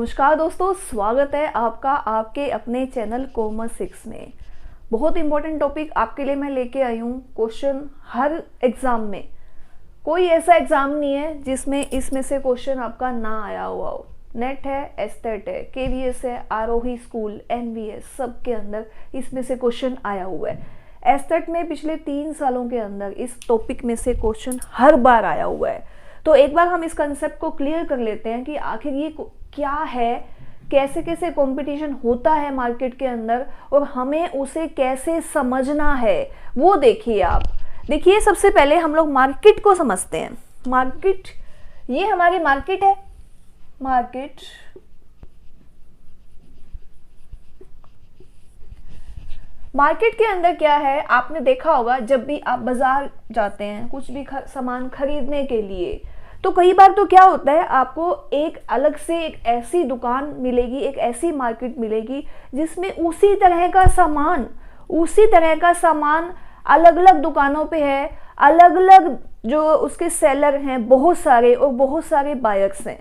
नमस्कार दोस्तों, स्वागत है आपका आपके अपने चैनल कॉमर्स 6 में। बहुत इंपॉर्टेंट टॉपिक आपके लिए मैं लेके आई हूँ। क्वेश्चन हर एग्जाम में, कोई ऐसा एग्जाम नहीं है जिसमें इसमें से क्वेश्चन आपका ना आया हुआ हो। नेट है, एस्टेट है, केवीएस है, आरोही स्कूल, एनवीएस, सब के अंदर इसमें से क्वेश्चन आया हुआ है। एस्टेट में पिछले 3 सालों के अंदर इस टॉपिक में से क्वेश्चन हर बार आया हुआ है। तो एक बार हम इस कंसेप्ट को क्लियर कर लेते हैं कि आखिर ये क्या है, कैसे कैसे कंपटीशन होता है मार्केट के अंदर और हमें उसे कैसे समझना है वो देखिए आप। देखिए, सबसे पहले हम लोग मार्केट को समझते हैं। मार्केट, ये हमारी मार्केट है। मार्केट के अंदर क्या है, आपने देखा होगा जब भी आप बाजार जाते हैं कुछ भी सामान खरीदने के लिए, तो कई बार तो क्या होता है, आपको एक अलग से एक ऐसी दुकान मिलेगी, एक ऐसी मार्केट मिलेगी जिसमें उसी तरह का सामान अलग अलग दुकानों पे है। अलग अलग जो उसके सेलर हैं बहुत सारे और बहुत सारे बायर्स हैं।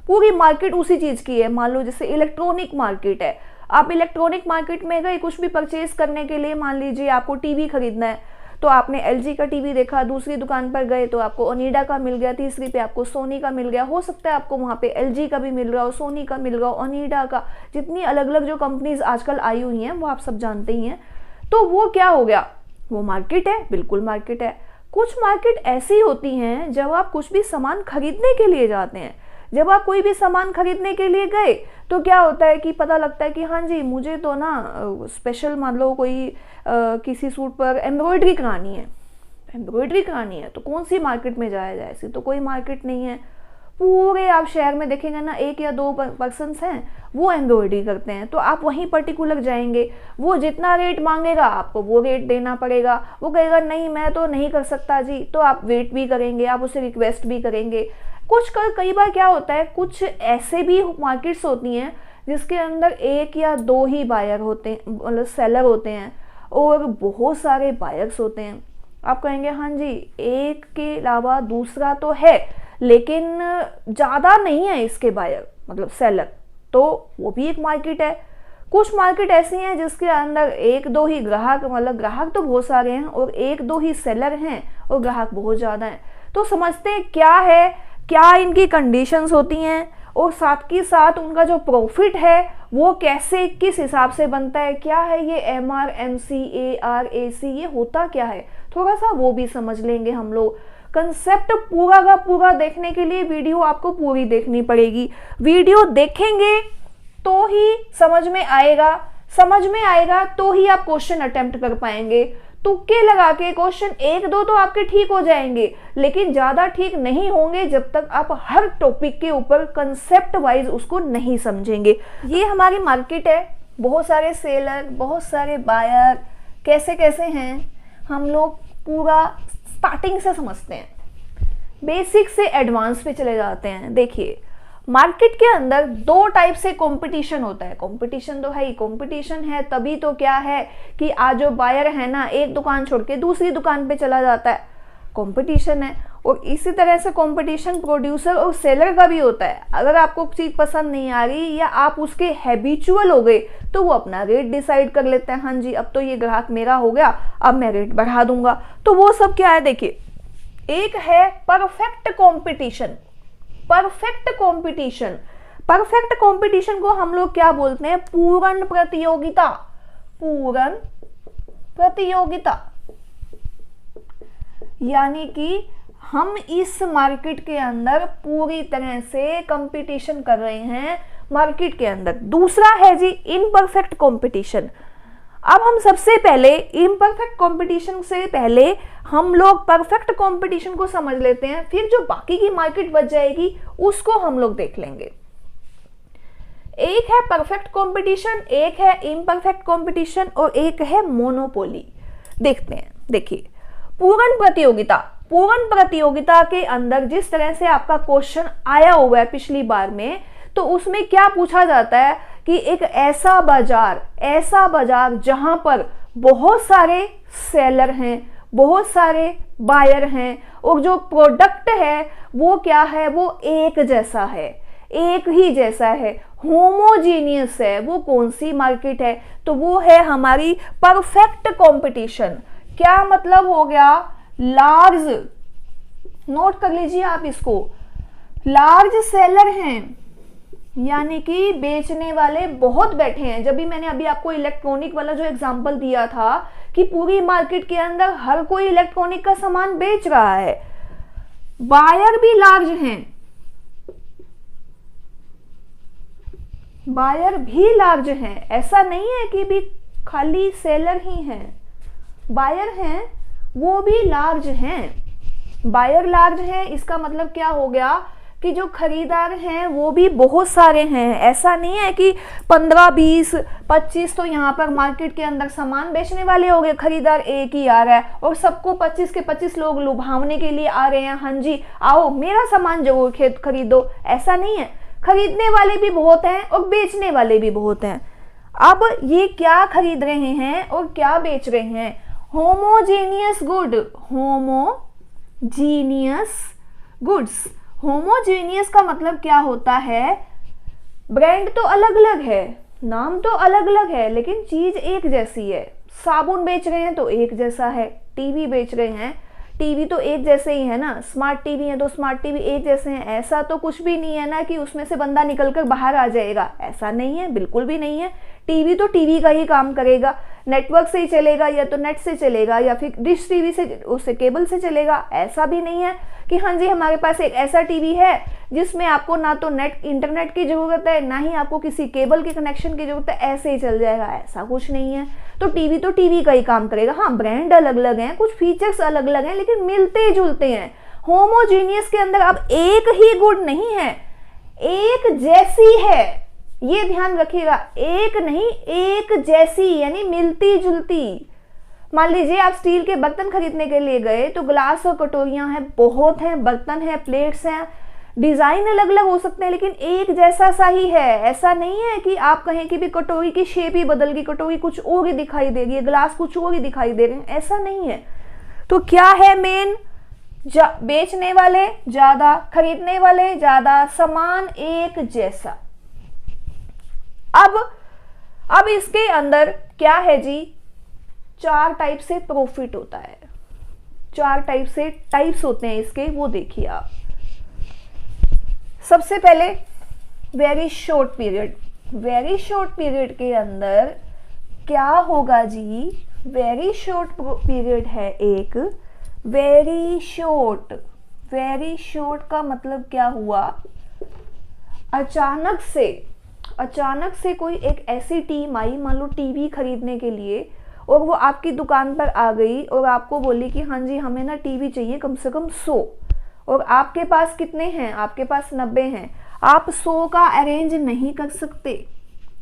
पूरी मार्केट उसी चीज की है। मान लो जैसे इलेक्ट्रॉनिक मार्केट है, आप इलेक्ट्रॉनिक मार्केट में गए कुछ भी परचेज करने के लिए। मान लीजिए आपको टीवी खरीदना है, तो आपने एलजी का टीवी देखा, दूसरी दुकान पर गए तो आपको ओनिडा का मिल गया, तीसरी पे आपको सोनी का मिल गया। हो सकता है आपको वहाँ पे एलजी का भी मिल रहा हो, सोनी का मिल रहा हो, ओनिडा का। जितनी अलग अलग जो कंपनीज आजकल आई हुई हैं वो आप सब जानते ही हैं। तो वो क्या हो गया, वो मार्केट है, बिल्कुल मार्केट है। कुछ मार्केट ऐसी होती हैं जब आप कुछ भी सामान खरीदने के लिए जाते हैं। जब आप कोई भी सामान खरीदने के लिए गए तो क्या होता है कि पता लगता है कि हाँ जी, मुझे तो ना स्पेशल, मान लो कोई किसी सूट पर एम्ब्रॉयडरी करानी है, तो कौन सी मार्केट में जाया जाए? ऐसी तो कोई मार्केट नहीं है। पूरे आप शहर में देखेंगे ना, 1 या 2 पर्सन्स हैं वो एम्ब्रॉयडरी करते हैं, तो आप वहीं पर्टिकुलर जाएंगे। वो जितना रेट मांगेगा आपको वो रेट देना पड़ेगा। वो कहेगा नहीं मैं तो नहीं कर सकता जी, तो आप वेट भी करेंगे, आप उसे रिक्वेस्ट भी करेंगे। कई बार क्या होता है, कुछ ऐसे भी मार्केट्स होती हैं जिसके अंदर 1 या 2 ही बायर होते हैं, मतलब सेलर होते हैं, और बहुत सारे बायर्स होते हैं। आप कहेंगे हाँ जी, एक के अलावा दूसरा तो है लेकिन ज़्यादा नहीं है इसके बायर, मतलब सेलर, तो वो भी एक मार्केट है। कुछ मार्केट ऐसी हैं जिसके अंदर 1-2 ही ग्राहक, मतलब ग्राहक तो बहुत सारे हैं और 1-2 ही सेलर हैं और ग्राहक बहुत ज़्यादा हैं। तो समझते हैं क्या है, क्या इनकी कंडीशंस होती हैं और साथ के साथ उनका जो प्रॉफिट है वो कैसे, किस हिसाब से बनता है, क्या है ये MR, MC, AR, AC, ये होता क्या है, थोड़ा सा वो भी समझ लेंगे हम लोग। कंसेप्ट पूरा का पूरा देखने के लिए वीडियो आपको पूरी देखनी पड़ेगी। वीडियो देखेंगे तो ही समझ में आएगा तो ही आप क्वेश्चन अटेम्प्ट कर पाएंगे। तुक्के लगा के क्वेश्चन 1-2 तो आपके ठीक हो जाएंगे, लेकिन ज्यादा ठीक नहीं होंगे जब तक आप हर टॉपिक के ऊपर कंसेप्ट वाइज उसको नहीं समझेंगे। ये हमारी मार्केट है, बहुत सारे सेलर, बहुत सारे बायर, कैसे कैसे हैं हम लोग पूरा स्टार्टिंग से समझते हैं, बेसिक से एडवांस पे चले जाते हैं। देखिए, मार्केट के अंदर 2 टाइप से कंपटीशन होता है। कंपटीशन तो है ही, कंपटीशन है तभी तो क्या है कि आज जो बायर है ना, एक दुकान छोड़ के दूसरी दुकान पे चला जाता है, कंपटीशन है। और इसी तरह से कंपटीशन प्रोड्यूसर और सेलर का भी होता है। अगर आपको चीज पसंद नहीं आ रही या आप उसके हैबिचुअल हो गए तो वो अपना रेट डिसाइड कर लेते हैं। हाँ जी, अब तो ये ग्राहक मेरा हो गया, अब मैं रेट बढ़ा दूंगा। तो वो सब क्या है, देखिए, एक है परफेक्ट कंपटीशन। परफेक्ट कंपटीशन को हम लोग क्या बोलते हैं, पूर्ण प्रतियोगिता। यानी कि हम इस मार्केट के अंदर पूरी तरह से कंपटीशन कर रहे हैं मार्केट के अंदर। दूसरा है जी इम्परफेक्ट कंपटीशन। अब हम सबसे पहले इम्परफेक्ट कंपटीशन से पहले हम लोग परफेक्ट कंपटीशन को समझ लेते हैं, फिर जो बाकी की मार्केट बच जाएगी उसको हम लोग देख लेंगे। एक है परफेक्ट कंपटीशन, एक है इम्परफेक्ट कंपटीशन और एक है मोनोपोली। देखते हैं, देखिए, पूर्ण प्रतियोगिता के अंदर जिस तरह से आपका क्वेश्चन आया हुआ है पिछली बार में, तो उसमें क्या पूछा जाता है कि एक ऐसा बाजार जहां पर बहुत सारे सेलर हैं, बहुत सारे बायर हैं और जो प्रोडक्ट है वो क्या है, वो एक जैसा है। एक ही जैसा है, होमोजीनियस है, वो कौन सी मार्केट है? तो वो है हमारी परफेक्ट कंपटीशन। क्या मतलब हो गया? लार्ज, नोट कर लीजिए आप इसको, लार्ज सेलर हैं, यानी कि बेचने वाले बहुत बैठे हैं। जब भी मैंने अभी आपको इलेक्ट्रॉनिक वाला जो एग्जांपल दिया था कि पूरी मार्केट के अंदर हर कोई इलेक्ट्रॉनिक का सामान बेच रहा है, बायर भी लार्ज हैं, बायर भी लार्ज हैं। ऐसा नहीं है कि भी खाली सेलर ही हैं, बायर हैं, वो भी लार्ज हैं। बायर लार्ज हैं, इसका मतलब क्या हो गया कि जो खरीदार हैं वो भी बहुत सारे हैं। ऐसा नहीं है कि 15, 20, 25 तो यहाँ पर मार्केट के अंदर सामान बेचने वाले हो गए, खरीदार एक ही आ रहा है और सबको 25 के 25 लोग लुभावने के लिए आ रहे हैं, हाँ जी आओ मेरा सामान जरूर खरीदो। ऐसा नहीं है, खरीदने वाले भी बहुत हैं और बेचने वाले भी बहुत हैं। अब ये क्या खरीद रहे हैं और क्या बेच रहे हैं? Homogeneous good, homogeneous goods. Homogeneous का मतलब क्या होता है? ब्रांड तो अलग अलग है, नाम तो अलग अलग है, लेकिन चीज एक जैसी है। साबुन बेच रहे हैं तो एक जैसा है, टीवी बेच रहे हैं, टीवी तो एक जैसे ही है ना, स्मार्ट टीवी है तो स्मार्ट टीवी एक जैसे हैं। ऐसा तो कुछ भी नहीं है ना कि उसमें से बंदा निकलकर बाहर आ जाएगा, ऐसा नहीं है, बिल्कुल भी नहीं है। टीवी तो टीवी का ही काम करेगा, नेटवर्क से ही चलेगा, या तो नेट से चलेगा या फिर डिश टीवी से, उससे केबल से चलेगा। ऐसा भी नहीं है कि हाँ जी हमारे पास एक ऐसा टीवी है जिसमें आपको ना तो नेट इंटरनेट की जरूरत है, ना ही आपको किसी केबल के कनेक्शन की जरूरत है, ऐसे ही चल जाएगा, ऐसा कुछ नहीं है। तो टीवी का ही काम करेगा। हाँ, ब्रांड अलग अलग हैं, कुछ फीचर्स अलग अलग हैं, लेकिन मिलते जुलते हैं। होमोजीनियस के अंदर अब एक ही गुण नहीं है, एक जैसी है, ये ध्यान रखिएगा, एक नहीं एक जैसी, यानी मिलती जुलती। मान लीजिए आप स्टील के बर्तन खरीदने के लिए गए तो ग्लास और कटोरियां हैं, बहुत हैं, बर्तन हैं, प्लेट्स हैं, डिजाइन अलग अलग हो सकते हैं लेकिन एक जैसा सा ही है। ऐसा नहीं है कि आप कहें कि भी कटोरी की शेप ही बदल गई, कटोरी कुछ और ही दिखाई दे रही है, ग्लास कुछ और ही दिखाई दे रहे हैं, ऐसा नहीं है। तो क्या है मेन? बेचने वाले ज्यादा, खरीदने वाले ज्यादा, सामान एक जैसा। अब इसके अंदर क्या है जी? 4 टाइप से प्रॉफिट होता है, 4 टाइप से टाइप्स होते हैं इसके, वो देखिए आप। सबसे पहले very short period. Very short period के अंदर क्या होगा जी? वेरी शॉर्ट पीरियड है एक, वेरी शॉर्ट। वेरी शॉर्ट का मतलब क्या हुआ? अचानक से कोई एक ऐसी टीम आई, मान लो टीवी खरीदने के लिए, और वो आपकी दुकान पर आ गई और आपको बोली कि हाँ जी हमें ना टीवी चाहिए कम से कम 100, और आपके पास कितने हैं? आपके पास 90 हैं। आप 100 का अरेंज नहीं कर सकते,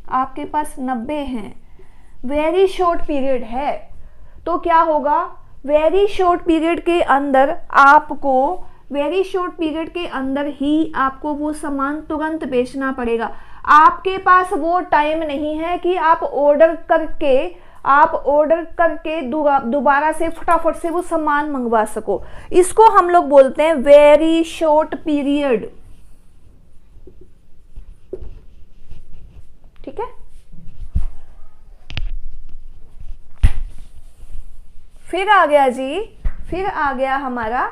आपके पास 90 हैं, वेरी शॉर्ट पीरियड है। तो क्या होगा? वेरी शॉर्ट पीरियड के अंदर आपको, वेरी शॉर्ट पीरियड के अंदर ही आपको वो सामान तुरंत बेचना पड़ेगा। आपके पास वो टाइम नहीं है कि आप ऑर्डर करके दोबारा से फटाफट से वो सामान मंगवा सको। इसको हम लोग बोलते हैं वेरी शॉर्ट पीरियड। ठीक है, फिर आ गया जी, फिर आ गया हमारा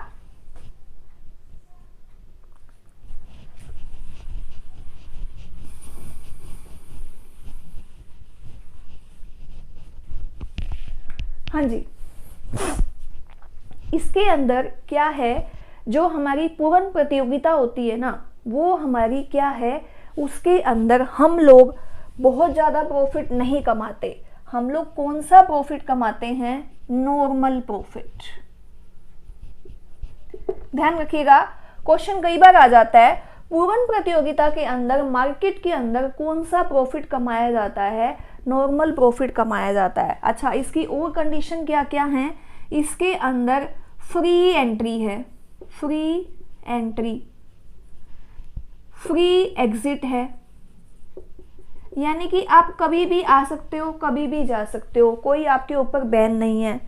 हाँ जी, इसके अंदर क्या है? जो हमारी पूर्ण प्रतियोगिता होती है ना, वो हमारी क्या है? उसके अंदर हम लोग बहुत ज्यादा प्रॉफिट नहीं कमाते। हम लोग कौन सा प्रॉफिट कमाते हैं? Normal profit. ध्यान रखिएगा, क्वेश्चन कई बार आ जाता है, पूर्ण प्रतियोगिता के अंदर मार्केट के अंदर कौन सा प्रॉफिट कमाया जाता है? नॉर्मल प्रॉफिट कमाया जाता है। अच्छा, इसकी और कंडीशन क्या क्या है? इसके अंदर फ्री एंट्री है, फ्री एंट्री, फ्री एग्जिट है, यानी कि आप कभी भी आ सकते हो, कभी भी जा सकते हो, कोई आपके ऊपर बैन नहीं है।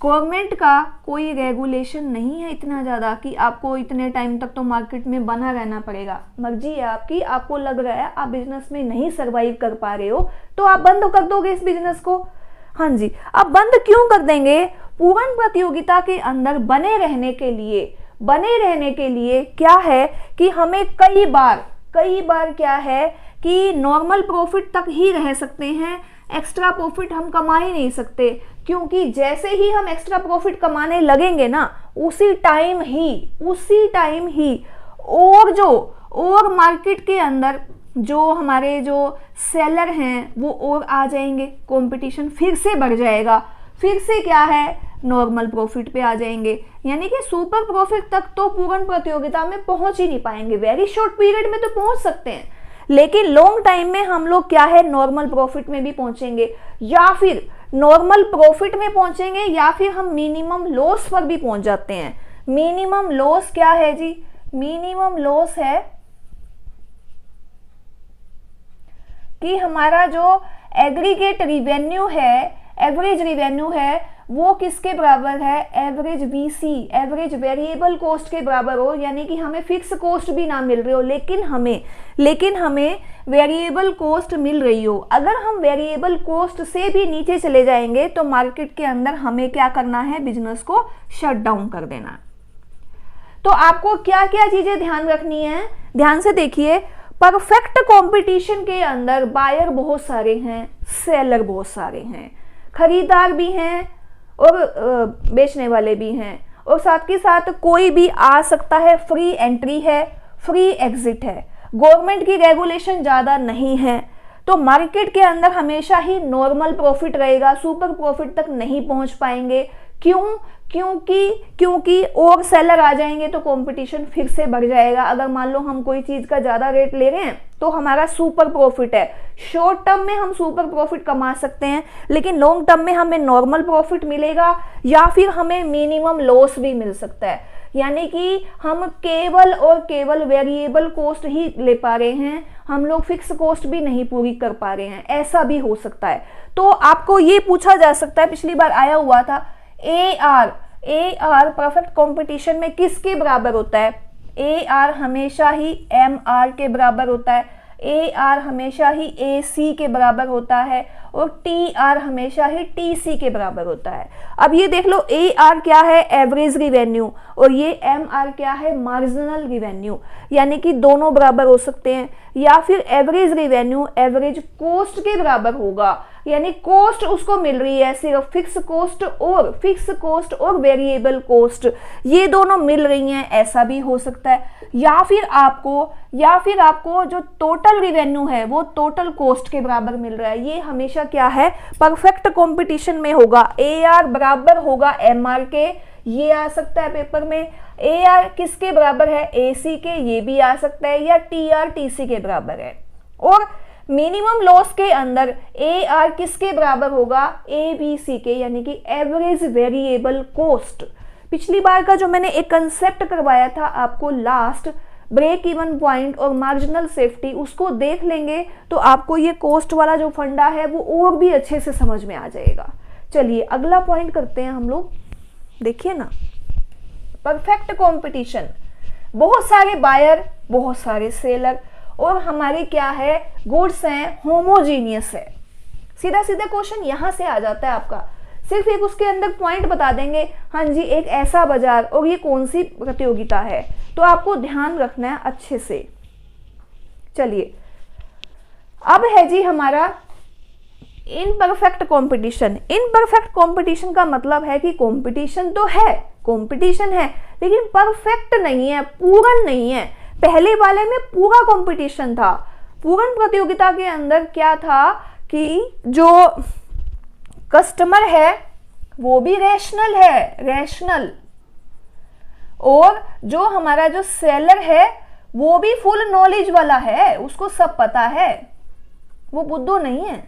गवर्नमेंट का कोई रेगुलेशन नहीं है इतना ज़्यादा कि आपको इतने टाइम तक तो मार्केट में बना रहना पड़ेगा। मर्जी है आपकी, आपको लग रहा है आप बिजनेस में नहीं सर्वाइव कर पा रहे हो तो आप बंद कर दोगे इस बिजनेस को। हाँ जी, अब बंद क्यों कर देंगे? पूर्ण प्रतियोगिता के अंदर बने रहने के लिए क्या है कि हमें कई बार क्या है कि नॉर्मल प्रॉफिट तक ही रह सकते हैं, एक्स्ट्रा प्रॉफिट हम कमा ही नहीं सकते, क्योंकि जैसे ही हम एक्स्ट्रा प्रॉफिट कमाने लगेंगे ना उसी टाइम ही और मार्केट के अंदर जो हमारे जो सेलर हैं वो और आ जाएंगे, कंपटीशन फिर से बढ़ जाएगा, फिर से क्या है नॉर्मल प्रॉफिट पे आ जाएंगे, यानी कि सुपर प्रॉफिट तक तो पूर्ण प्रतियोगिता में पहुंच ही नहीं पाएंगे। वेरी शॉर्ट पीरियड में तो पहुंच सकते हैं लेकिन लॉन्ग टाइम में हम लोग क्या है नॉर्मल प्रॉफिट में भी पहुंचेंगे, या फिर नॉर्मल प्रॉफिट में पहुंचेंगे या फिर हम मिनिमम लॉस पर भी पहुंच जाते हैं। मिनिमम लॉस क्या है जी? मिनिमम लॉस है कि हमारा जो एग्रीगेट रिवेन्यू है, एवरेज रिवेन्यू है, वो किसके बराबर है? Average VC, average variable cost के बराबर हो, यानी कि हमें फिक्स कॉस्ट भी ना मिल रही हो लेकिन हमें वेरिएबल कॉस्ट मिल रही हो। अगर हम वेरिएबल कॉस्ट से भी नीचे चले जाएंगे तो मार्केट के अंदर हमें क्या करना है? बिजनेस को शट डाउन कर देना। तो आपको क्या क्या चीजें ध्यान रखनी है? ध्यान से देखिए, परफेक्ट कंपटीशन के अंदर बायर बहुत सारे हैं, सेलर बहुत सारे हैं, खरीदार भी हैं और बेचने वाले भी हैं, और साथ के साथ कोई भी आ सकता है, फ्री एंट्री है, फ्री एग्जिट है, गवर्नमेंट की रेगुलेशन ज़्यादा नहीं है, तो मार्केट के अंदर हमेशा ही नॉर्मल प्रॉफिट रहेगा, सुपर प्रॉफिट तक नहीं पहुंच पाएंगे। क्यों? क्योंकि और सेलर आ जाएंगे तो कंपटीशन फिर से बढ़ जाएगा। अगर मान लो हम कोई चीज़ का ज़्यादा रेट ले रहे हैं तो हमारा सुपर प्रॉफिट है, शॉर्ट टर्म में हम सुपर प्रॉफिट कमा सकते हैं लेकिन लॉन्ग टर्म में हमें नॉर्मल प्रॉफिट मिलेगा या फिर हमें मिनिमम लॉस भी मिल सकता है, यानी कि हम केवल और केवल वेरिएबल कॉस्ट ही ले पा रहे हैं, हम लोग फिक्स कॉस्ट भी नहीं पूरी कर पा रहे हैं, ऐसा भी हो सकता है। तो आपको ये पूछा जा सकता है, पिछली बार आया हुआ था, AR परफेक्ट कंपटीशन में किसके बराबर होता है? AR हमेशा ही MR के बराबर होता है, AR हमेशा ही AC के बराबर होता है और TR हमेशा ही TC के बराबर होता है। अब ये देख लो, AR क्या है? एवरेज रिवेन्यू, और ये MR क्या है? मार्जिनल रिवेन्यू, यानी कि दोनों बराबर हो सकते हैं, या फिर एवरेज रिवेन्यू एवरेज कॉस्ट के बराबर होगा, यानी कॉस्ट उसको मिल रही है सिर्फ फिक्स कॉस्ट और वेरिएबल कॉस्ट, ये दोनों मिल रही हैं, ऐसा भी हो सकता है। या फिर आपको जो टोटल रिवेन्यू है वो टोटल कॉस्ट के बराबर मिल रहा है, ये हमेशा क्या है? परफेक्ट कंपटीशन में होगा। AR बराबर होगा MR के, ये आ सकता है पेपर में। AR किसके बराबर है? AC के, ये भी आ सकता है, या TR TC के बराबर है। और मिनिमम लॉस के अंदर AR किसके बराबर होगा? ABC के, यानी कि एवरेज वेरिएबल कॉस्ट। पिछली बार का जो मैंने एक कंसेप्ट करवाया था आपको लास्ट, ब्रेक इवन पॉइंट और मार्जिनल सेफ्टी, उसको देख लेंगे तो आपको ये कॉस्ट वाला जो फंडा है वो और भी अच्छे से समझ में आ जाएगा। चलिए अगला पॉइंट करते हैं हम लोग। देखिए ना, परफेक्ट कंपटीशन, बहुत सारे बायर, बहुत सारे सेलर, और हमारे क्या है? गुड्स हैं, होमोजीनियस है। सीधा सीधा क्वेश्चन यहां से आ जाता है आपका, सिर्फ एक उसके अंदर पॉइंट बता देंगे, हाँ जी एक ऐसा बाजार और ये कौन सी प्रतियोगिता है, तो आपको ध्यान रखना है अच्छे से। चलिए अब है जी हमारा इनपरफेक्ट कंपटीशन। इनपरफेक्ट कंपटीशन का मतलब है कि कंपटीशन तो है, कंपटीशन है लेकिन परफेक्ट नहीं है, पूर्ण नहीं है। पहले वाले में पूरा कंपटीशन था। पूर्ण प्रतियोगिता के अंदर क्या था कि जो कस्टमर है वो भी रैशनल है, रैशनल, और जो हमारा जो सेलर है वो भी फुल नॉलेज वाला है, उसको सब पता है, वो बुद्धू नहीं है,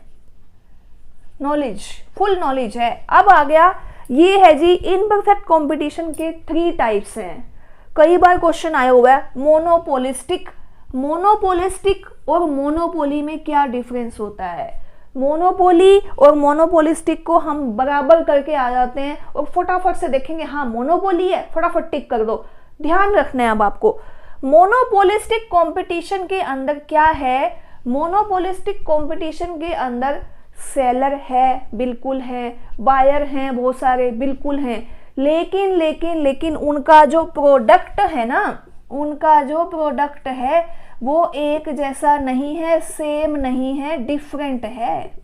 नॉलेज, फुल नॉलेज है। अब आ गया, ये है जी इनपरफेक्ट कंपटीशन के 3 टाइप्स हैं। कई बार क्वेश्चन आया हुआ है, मोनोपोलिस्टिक। मोनोपोलिस्टिक और मोनोपोली में क्या डिफरेंस होता है? मोनोपोली और मोनोपोलिस्टिक को हम बराबर करके आ जाते हैं और फटाफट से देखेंगे हाँ मोनोपोली है, फटाफट टिक कर दो। ध्यान रखना है अब आपको, मोनोपोलिस्टिक कंपटीशन के अंदर क्या है, मोनोपोलिस्टिक कंपटीशन के अंदर सेलर है, बिल्कुल है, बायर हैं बहुत सारे, बिल्कुल हैं, लेकिन लेकिन लेकिन उनका जो प्रोडक्ट है ना, उनका जो प्रोडक्ट है वो एक जैसा नहीं है, सेम नहीं है, डिफरेंट है।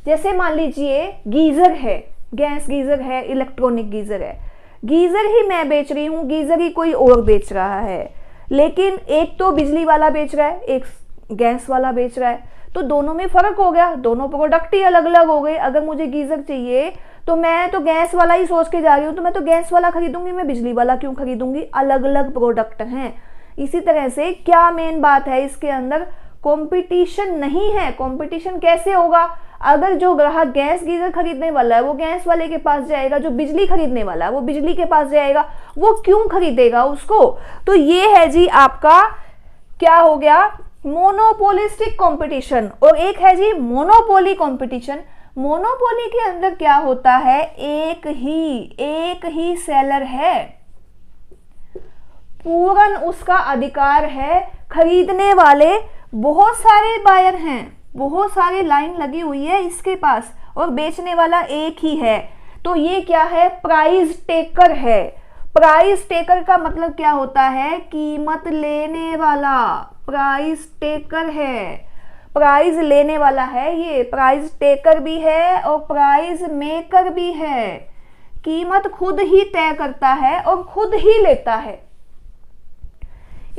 जैसे मान लीजिए गीजर है, गैस गीजर है, इलेक्ट्रॉनिक गीजर है, गीजर ही मैं बेच रही हूं, गीजर ही कोई और बेच रहा है, लेकिन एक तो बिजली वाला बेच रहा है, एक गैस वाला बेच रहा है, तो दोनों में फर्क हो गया, दोनों प्रोडक्ट ही अलग अलग हो गए। अगर मुझे गीजर चाहिए तो मैं तो गैस वाला ही सोच के जा रही हूँ, तो मैं तो गैस वाला खरीदूंगी, मैं बिजली वाला क्यों खरीदूंगी, अलग अलग प्रोडक्ट हैं। इसी तरह से क्या मेन बात है इसके अंदर, कंपटीशन नहीं है। कंपटीशन कैसे होगा, अगर जो ग्राहक गैस गीजर खरीदने वाला है वो गैस वाले के पास जाएगा, जो बिजली खरीदने वाला है वो बिजली के पास जाएगा, वो क्यों खरीदेगा उसको। तो ये है जी आपका क्या हो गया, मोनोपोलिस्टिक कंपटीशन। और एक है जी मोनोपोली कंपटीशन। मोनोपोली के अंदर क्या होता है, एक ही सेलर है, पूर्ण उसका अधिकार है, खरीदने वाले बहुत सारे बायर हैं, बहुत सारी लाइन लगी हुई है इसके पास, और बेचने वाला एक ही है। तो ये क्या है, प्राइस टेकर है। प्राइस टेकर का मतलब क्या होता है, कीमत लेने वाला, प्राइस टेकर है, प्राइस लेने वाला है, ये प्राइस टेकर भी है और प्राइस मेकर भी है। कीमत खुद ही तय करता है और खुद ही लेता है।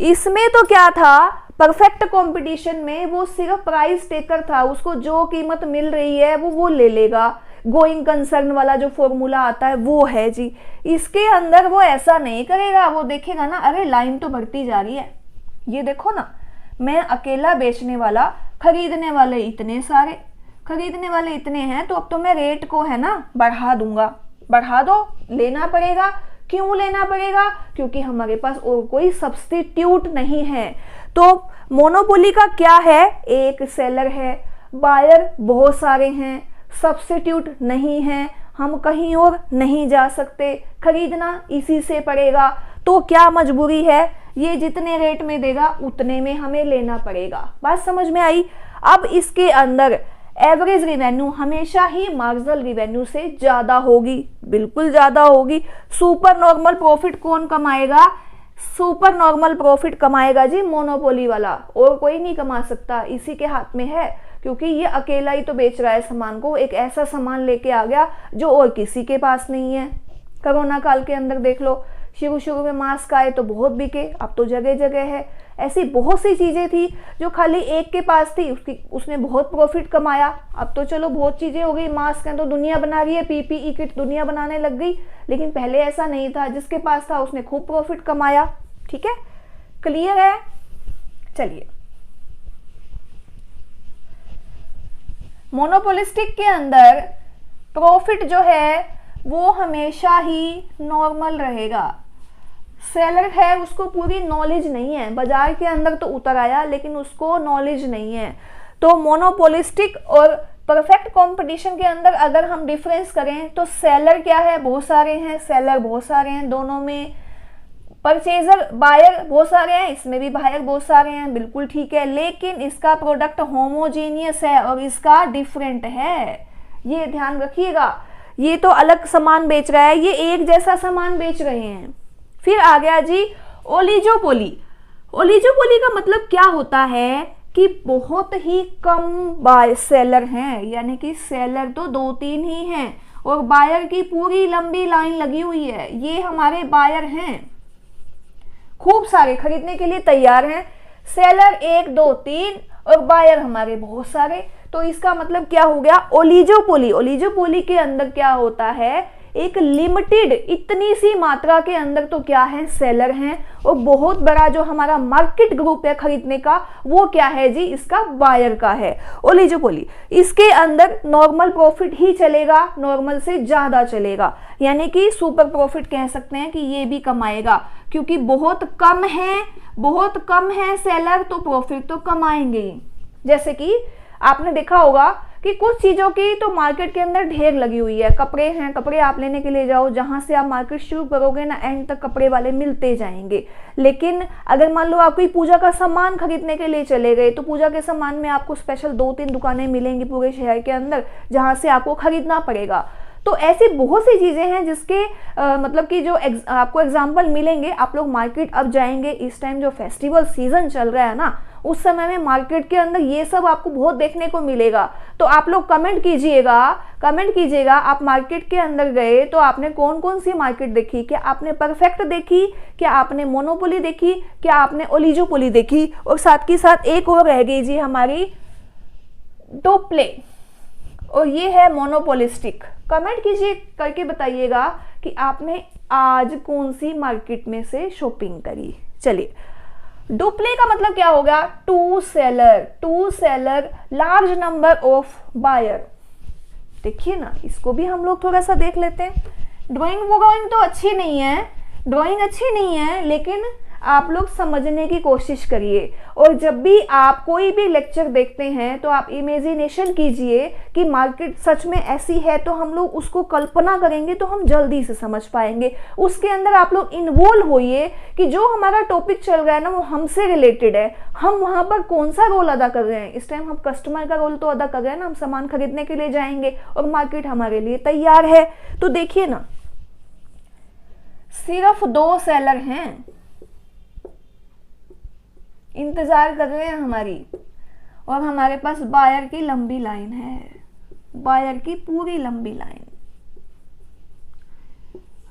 इसमें तो क्या था, परफेक्ट कंपटीशन में वो सिर्फ प्राइस टेकर था, उसको जो कीमत मिल रही है वो ले लेगा। गोइंग कंसर्न वाला जो फॉर्मूला आता है वो है जी। इसके अंदर वो ऐसा नहीं करेगा, वो देखेगा ना, अरे लाइन तो बढ़ती जा रही है, ये देखो ना, मैं अकेला बेचने वाला, खरीदने वाले इतने सारे, खरीदने वाले इतने हैं, तो अब तो मैं रेट को है ना बढ़ा दूंगा, बढ़ा दो, लेना पड़ेगा। क्यों लेना पड़ेगा, क्योंकि हमारे पास और कोई सब्स्टिट्यूट नहीं है। तो मोनोपोली का क्या है, एक सेलर है, बायर बहुत सारे हैं, सब्स्टिट्यूट नहीं है, हम कहीं और नहीं जा सकते, खरीदना इसी से पड़ेगा। तो क्या मजबूरी है, ये जितने रेट में देगा उतने में हमें लेना पड़ेगा। बात समझ में आई। अब इसके अंदर एवरेज रिवेन्यू हमेशा ही मार्जिनल रिवेन्यू से ज्यादा होगी, बिल्कुल ज्यादा होगी। सुपर नॉर्मल प्रॉफिट कौन कमाएगा, सुपर नॉर्मल प्रॉफिट कमाएगा जी मोनोपोली वाला, और कोई नहीं कमा सकता, इसी के हाथ में है, क्योंकि ये अकेला ही तो बेच रहा है सामान को, एक ऐसा सामान लेके आ गया जो और किसी के पास नहीं है। कोरोना काल के अंदर देख लो, शुरू में मास्क आए तो बहुत बिके, अब तो जगह जगह है। ऐसी बहुत सी चीजें थी जो खाली एक के पास थी, उसने बहुत प्रॉफिट कमाया। अब तो चलो बहुत चीजें हो गई, मास्क है तो दुनिया बना रही है, पीपीई किट दुनिया बनाने लग गई, लेकिन पहले ऐसा नहीं था, जिसके पास था उसने खूब प्रॉफिट कमाया। ठीक है, क्लियर है। चलिए, मोनोपोलिस्टिक के अंदर प्रॉफिट जो है वो हमेशा ही नॉर्मल रहेगा। सेलर है, उसको पूरी नॉलेज नहीं है, बाजार के अंदर तो उतर आया लेकिन उसको नॉलेज नहीं है। तो मोनोपोलिस्टिक और परफेक्ट कंपटीशन के अंदर अगर हम डिफरेंस करें तो सेलर क्या है, बहुत सारे हैं, सेलर बहुत सारे हैं दोनों में, परचेजर बायर बहुत सारे हैं, इसमें भी बायर बहुत सारे हैं, बिल्कुल ठीक है, लेकिन इसका प्रोडक्ट होमोजीनियस है और इसका डिफरेंट है, ये ध्यान रखिएगा। ये तो अलग सामान बेच रहा है, ये एक जैसा सामान बेच रहे हैं। फिर आ गया जी ओलिगोपोली। ओलिगोपोली का मतलब क्या होता है कि बहुत ही कम बाय सेलर हैं, यानी कि सेलर तो 2-3 ही हैं और बायर की पूरी लंबी लाइन लगी हुई है। ये हमारे बायर हैं, खूब सारे खरीदने के लिए तैयार हैं, सेलर 1, 2, 3 और बायर हमारे बहुत सारे। तो इसका मतलब क्या हो गया, ओलिगोपोली। ओलिगोपोली के अंदर क्या होता है, एक लिमिटेड इतनी सी मात्रा के अंदर तो क्या है, सेलर हैं, और बहुत बड़ा जो हमारा मार्केट ग्रुप है खरीदने का वो क्या है जी, इसका बायर का है ओलिगोपोली। इसके अंदर नॉर्मल प्रॉफिट ही चलेगा, नॉर्मल से ज्यादा चलेगा, यानी कि सुपर प्रॉफिट कह सकते हैं कि ये भी कमाएगा, क्योंकि बहुत कम है सेलर, तो प्रॉफिट तो कमाएंगे ही। जैसे कि आपने देखा होगा कि कुछ चीज़ों की तो मार्केट के अंदर ढेर लगी हुई है। कपड़े हैं, कपड़े आप लेने के लिए जाओ, जहां से आप मार्केट शुरू करोगे ना, एंड तक कपड़े वाले मिलते जाएंगे। लेकिन अगर मान लो आप कोई पूजा का सामान खरीदने के लिए चले गए, तो पूजा के सामान में आपको स्पेशल 2-3 दुकानें मिलेंगी पूरे शहर के अंदर, जहां से आपको खरीदना पड़ेगा। तो ऐसी बहुत सी चीज़ें हैं जिसके मतलब कि जो आपको एग्जाम्पल मिलेंगे। आप लोग मार्केट अब जाएंगे, इस टाइम जो फेस्टिवल सीजन चल रहा है ना, उस समय में मार्केट के अंदर ये सब आपको बहुत देखने को मिलेगा। तो आप लोग कमेंट कीजिएगा आप मार्केट के अंदर गए तो आपने कौन कौन सी मार्केट देखी। क्या आपने परफेक्ट देखी, क्या आपने मोनोपोली देखी, क्या आपने ओलिगोपोली देखी, और साथ ही साथ एक और रह गई जी हमारी डुप्ले, और ये है मोनोपोलिस्टिक। कमेंट कीजिए करके बताइएगा कि आपने आज कौन सी मार्केट में से शॉपिंग करी। चलिए, डुप्ले का मतलब क्या होगा? Two seller large number of buyer. देखिए ना, इसको भी हम लोग थोड़ा सा देख लेते हैं। ड्राइंग तो अच्छी नहीं है, लेकिन आप लोग समझने की कोशिश करिए। और जब भी आप कोई भी लेक्चर देखते हैं तो आप इमेजिनेशन कीजिए कि मार्केट सच में ऐसी है, तो हम लोग उसको कल्पना करेंगे तो हम जल्दी से समझ पाएंगे। उसके अंदर आप लोग इन्वॉल्व होइए कि जो हमारा टॉपिक चल रहा है ना, वो हमसे रिलेटेड है, हम वहां पर कौन सा रोल अदा कर रहे हैं। इस टाइम हम कस्टमर का रोल तो अदा कर रहे हैं ना, हम सामान खरीदने के लिए जाएंगे और मार्केट हमारे लिए तैयार है। तो देखिए ना, सिर्फ 2 सेलर हैं, इंतजार कर रहे हैं हमारी, और हमारे पास बायर की लंबी लाइन है, बायर की पूरी लंबी लाइन।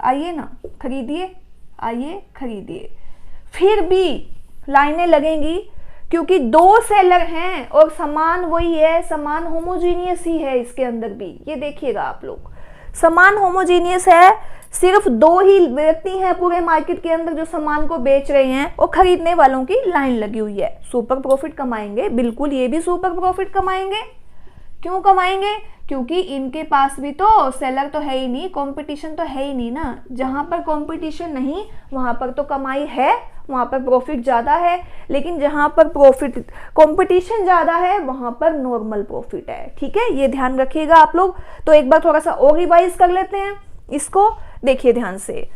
आइए ना, खरीदिए। फिर भी लाइनें लगेंगी क्योंकि 2 सेलर हैं और सामान वही है, सामान होमोजीनियस ही है इसके अंदर भी। ये देखिएगा आप लोग, सामान होमोजीनियस है, सिर्फ 2 ही व्यक्ति हैं पूरे मार्केट के अंदर जो सामान को बेच रहे हैं, और खरीदने वालों की लाइन लगी हुई है। सुपर प्रॉफिट कमाएंगे, बिल्कुल ये भी सुपर प्रॉफिट कमाएंगे। क्यों कमाएंगे? क्योंकि इनके पास भी तो सेलर तो है ही नहीं, कंपटीशन तो है ही नहीं ना। जहां पर कंपटीशन नहीं वहां पर तो कमाई है, वहां पर प्रॉफिट ज्यादा है। लेकिन जहां पर कंपटीशन ज्यादा है वहां पर नॉर्मल प्रॉफिट है। ठीक है, ये ध्यान रखिएगा आप लोग। तो एक बार थोड़ा सा और रिवाइज कर लेते हैं इसको, देखिए ध्यान से।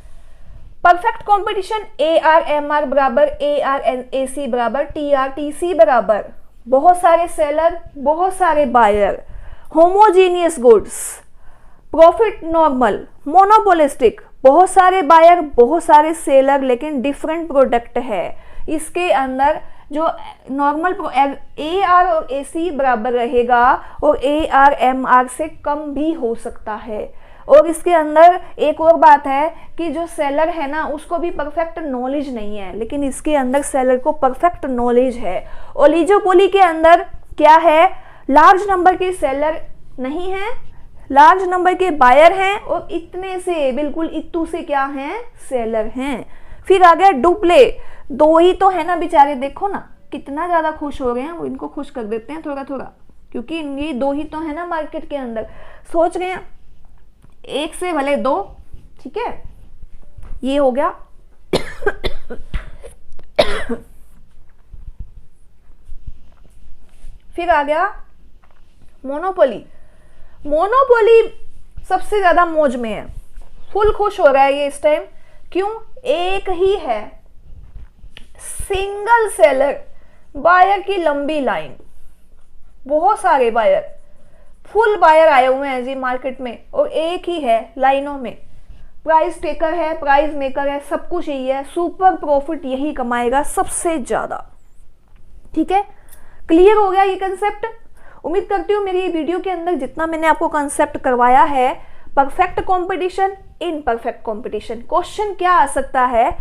परफेक्ट कंपटीशन ARMR बराबर ARAC बराबर TRTC बराबर बहुत सारे सेलर, बहुत सारे buyer, homogeneous goods, profit normal, monopolistic, बहुत सारे बायर, बहुत सारे सेलर, लेकिन डिफरेंट प्रोडक्ट है। इसके अंदर जो नॉर्मल AR और AC बराबर रहेगा और ARMR से कम भी हो सकता है। और इसके अंदर एक और बात है कि जो सेलर है ना, उसको भी परफेक्ट नॉलेज नहीं है, लेकिन इसके अंदर सेलर को परफेक्ट नॉलेज है। ओलिगोपोली के अंदर क्या है? लार्ज नंबर के सेलर नहीं है, लार्ज नंबर के बायर हैं, और इतने से, बिल्कुल इतू से क्या हैं? सेलर हैं। फिर आ गया डुप्ले, 2 ही तो है ना बेचारे, देखो ना कितना ज्यादा खुश हो रहे हैं। वो इनको खुश कर देते हैं थोड़ा थोड़ा, क्योंकि ये 2 ही तो है ना मार्केट के अंदर। सोच रहे हैं 1 से भले 2, ठीक है, ये हो गया। फिर आ गया मोनोपोली। मोनोपोली सबसे ज्यादा मौज में है, फुल खुश हो रहा है ये इस टाइम। क्यों? एक ही है, सिंगल सेलर, बायर की लंबी लाइन, बहुत सारे बायर, फुल बायर आए हुए हैं जी मार्केट में, और एक ही है लाइनों में। प्राइस टेकर है, प्राइस मेकर है, सब कुछ यही है। सुपर प्रॉफिट यही कमाएगा सबसे ज्यादा। ठीक है, क्लियर हो गया ये कंसेप्ट? उम्मीद करती हूँ मेरी वीडियो के अंदर जितना मैंने आपको कंसेप्ट करवाया है, perfect competition, imperfect competition, question क्या आ सकता है?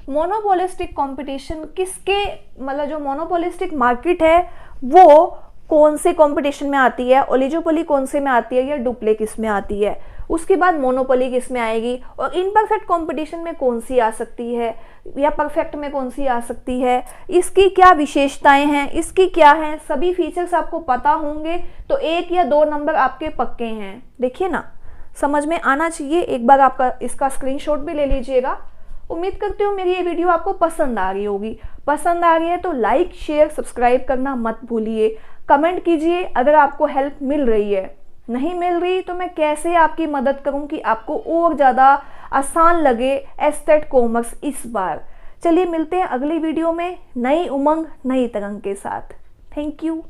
मोनोपोलिस्टिक कंपटीशन किसके, मतलब जो मोनोपोलिस्टिक मार्केट है वो कौन से कंपटीशन में आती है, ओलिगोपोली कौन से में आती है, या डुप्ले किस में आती है, उसके बाद मोनोपोली किस में आएगी, और इनपरफेक्ट कंपटीशन में कौन सी आ सकती है, या परफेक्ट में कौन सी आ सकती है, इसकी क्या विशेषताएं हैं, इसकी क्या है, सभी फीचर्स आपको पता होंगे तो 1 या 2 नंबर आपके पक्के हैं। देखिए ना, समझ में आना चाहिए। एक बार आपका इसका स्क्रीनशॉट भी ले लीजिएगा उम्मीद करती हूँ मेरी ये वीडियो आपको पसंद आ रही होगी। पसंद आ रही है तो लाइक शेयर सब्सक्राइब करना मत भूलिए। कमेंट कीजिए अगर आपको हेल्प मिल रही है। नहीं मिल रही तो मैं कैसे आपकी मदद करूं कि आपको और ज़्यादा आसान लगे एस्थेट कॉमर्स इस बार। चलिए मिलते हैं अगली वीडियो में नई उमंग नई तरंग के साथ। Thank you.